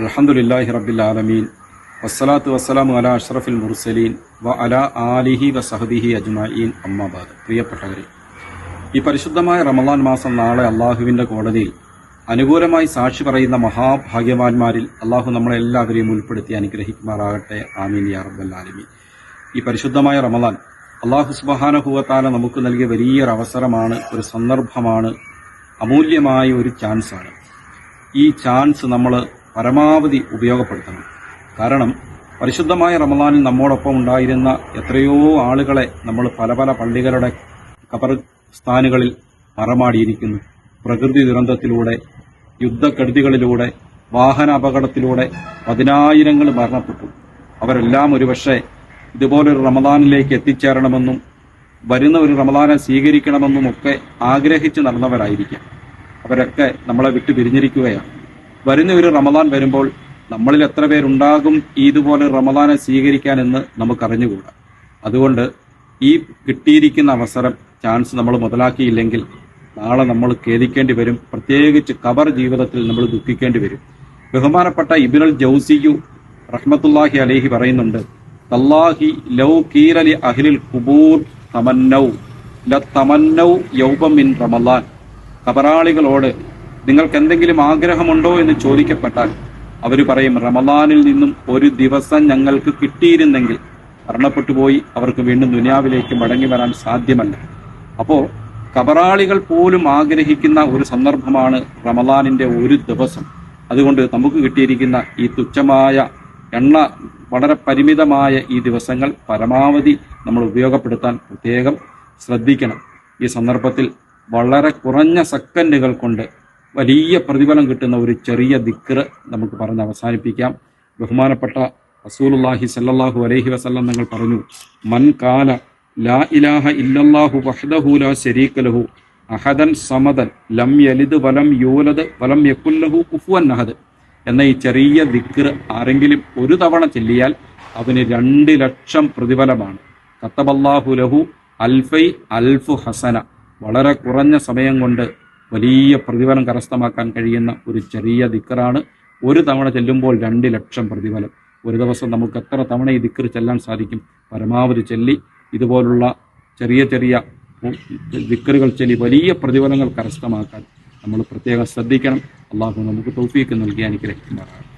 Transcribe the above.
അൽഹംദുലില്ലാഹി റബ്ബിൽ ആലമീൻ വസ്സലാത്തു വസ്സലാമു അലാ അഷ്റഫിൽ മുർസലീൻ വ അലാ ആലിഹി വസഹബിഹി അജ്മഈൻ അമ്മാ ബഅദ്. പ്രിയപ്പെട്ടവരെ, ഈ പരിശുദ്ധമായ റമളാൻ മാസം നാളെ അള്ളാഹുവിൻ്റെ കോടതിയിൽ അനുകൂലമായി സാക്ഷി പറയുന്ന മഹാഭാഗ്യവാന്മാരിൽ അള്ളാഹു നമ്മളെല്ലാവരെയും ഉൾപ്പെടുത്തി അനുഗ്രഹിക്കുമാറാകട്ടെ. ആമീൻ യാ റബ്ബൽ ആലമീൻ. ഈ പരിശുദ്ധമായ റമളാൻ അള്ളാഹു സുബ്ഹാനഹു വ തആല നമുക്ക് നൽകിയ വലിയൊരു അവസരമാണ്, ഒരു സന്ദർഭമാണ്, അമൂല്യമായ ഒരു ചാൻസാണ്. ഈ ചാൻസ് നമ്മൾ പരമാവധി ഉപയോഗപ്പെടുത്തണം. കാരണം പരിശുദ്ധമായ റമളാനിൽ നമ്മോടൊപ്പം ഉണ്ടായിരുന്ന എത്രയോ ആളുകളെ നമ്മൾ പല പല പള്ളികളുടെ ഖബർസ്ഥാനുകളിൽ മറമാടിയിരിക്കുന്നു. പ്രകൃതി ദുരന്തത്തിലൂടെ, യുദ്ധക്കെടുതികളിലൂടെ, വാഹന അപകടത്തിലൂടെ പതിനായിരങ്ങൾ മരണപ്പെട്ടു. അവരെല്ലാം ഒരുപക്ഷെ ഇതുപോലൊരു റമളാനിലേക്ക് എത്തിച്ചേരണമെന്നും വരുന്ന ഒരു റമളാനെ സ്വീകരിക്കണമെന്നും ഒക്കെ ആഗ്രഹിച്ച് നടന്നവരായിരിക്കാം. അവരൊക്കെ നമ്മളെ വിട്ടു പിരിഞ്ഞിരിക്കുകയാണ്. വരുന്ന ഒരു റമളാൻ വരുമ്പോൾ നമ്മളിൽ എത്ര പേരുണ്ടാകും ഇതുപോലെ റമളാനെ സ്വീകരിക്കാനെന്ന് നമുക്കറിഞ്ഞുകൂടാ. അതുകൊണ്ട് ഈ കിട്ടിയിരിക്കുന്ന അവസരം, ചാൻസ് നമ്മൾ മുതലാക്കിയില്ലെങ്കിൽ നാളെ നമ്മൾ ഖേദിക്കേണ്ടി വരും. പ്രത്യേകിച്ച് ഖബർ ജീവിതത്തിൽ നമ്മൾ ദുഃഖിക്കേണ്ടി വരും. ബഹുമാനപ്പെട്ട ഇബ്നുൽ ജൗസിയു റഹ്മത്തുള്ളാഹി അലൈഹി പറയുന്നുണ്ട്, തല്ലാഹി ലൗ കീറലി അഹ്ലിൽ ഖുബൂർ തമന്നൗ ലതമന്നൗ യൗമൻ മിൻ റമളാൻ. ഖബറാളികളോട് നിങ്ങൾക്ക് എന്തെങ്കിലും ആഗ്രഹമുണ്ടോ എന്ന് ചോദിക്കപ്പെട്ടാൽ അവർ പറയും, റമളാനിൽ നിന്നും ഒരു ദിവസം ഞങ്ങൾക്ക് കിട്ടിയിരുന്നെങ്കിൽ. മരണപ്പെട്ടു പോയി അവർക്ക് വീണ്ടും ദുനിയാവിലേക്ക് മടങ്ങി വരാൻ സാധ്യമല്ല. അപ്പോൾ ഖബറാളികൾ പോലും ആഗ്രഹിക്കുന്ന ഒരു സന്ദർഭമാണ് റമളാനിന്റെ ഒരു ദിവസം. അതുകൊണ്ട് നമുക്ക് കിട്ടിയിരിക്കുന്ന ഈ തുച്ഛമായ വളരെ പരിമിതമായ ഈ ദിവസങ്ങൾ പരമാവധി നമ്മൾ ഉപയോഗപ്പെടുത്താൻ പ്രത്യേകം ശ്രദ്ധിക്കണം. ഈ സന്ദർഭത്തിൽ വളരെ കുറഞ്ഞ സെക്കൻഡുകൾ കൊണ്ട് വലിയ പ്രതിഫലം കിട്ടുന്ന ഒരു ചെറിയ ദിക്ർ നമുക്ക് പറഞ്ഞ് അവസാനിപ്പിക്കാം. ബഹുമാനപ്പെട്ട റസൂലുള്ളാഹി സ്വല്ലല്ലാഹു അലൈഹി വസല്ലം തങ്ങൾ പറഞ്ഞു, മൻ കാല ലാ ഇലാഹ ഇല്ലല്ലാഹു വഹ്ദഹു ലാ ശരീക ലഹു അഹദൻ സമദൻ ലം യലിദ് വലം യൂലദ് വലം യകുൽ ലഹു കുഫുവൻ അഹദ് എന്ന ഈ ചെറിയ ദിക്ർ ആരെങ്കിലും ഒരു തവണ ചൊല്ലിയാൽ അവന് 2 ലക്ഷം പ്രതിഫലമാണ്. കത്തബല്ലാഹു ലഹു അൽഫൈ അൽഫു ഹസന. വളരെ കുറഞ്ഞ സമയം കൊണ്ട് വലിയ പ്രതിഫലം കരസ്ഥമാക്കാൻ കഴിയുന്ന ഒരു ചെറിയ ദിക്റാണ്. ഒരു തവണ ചെല്ലുമ്പോൾ 2 ലക്ഷം പ്രതിഫലം. ഒരു ദിവസം നമുക്ക് എത്ര തവണ ഈ ദിക്ർ ചെല്ലാൻ സാധിക്കും? പരമാവധി ചൊല്ലി ഇതുപോലുള്ള ചെറിയ ചെറിയ ദിക്റുകൾ ചൊല്ലി വലിയ പ്രതിഫലങ്ങൾ കരസ്ഥമാക്കാൻ നമ്മൾ പ്രത്യേകം ശ്രദ്ധിക്കണം. അള്ളാഹു നമുക്ക് തൗഫീക്ക് നൽകി അനുഗ്രഹിക്കുമാറാകട്ടെ.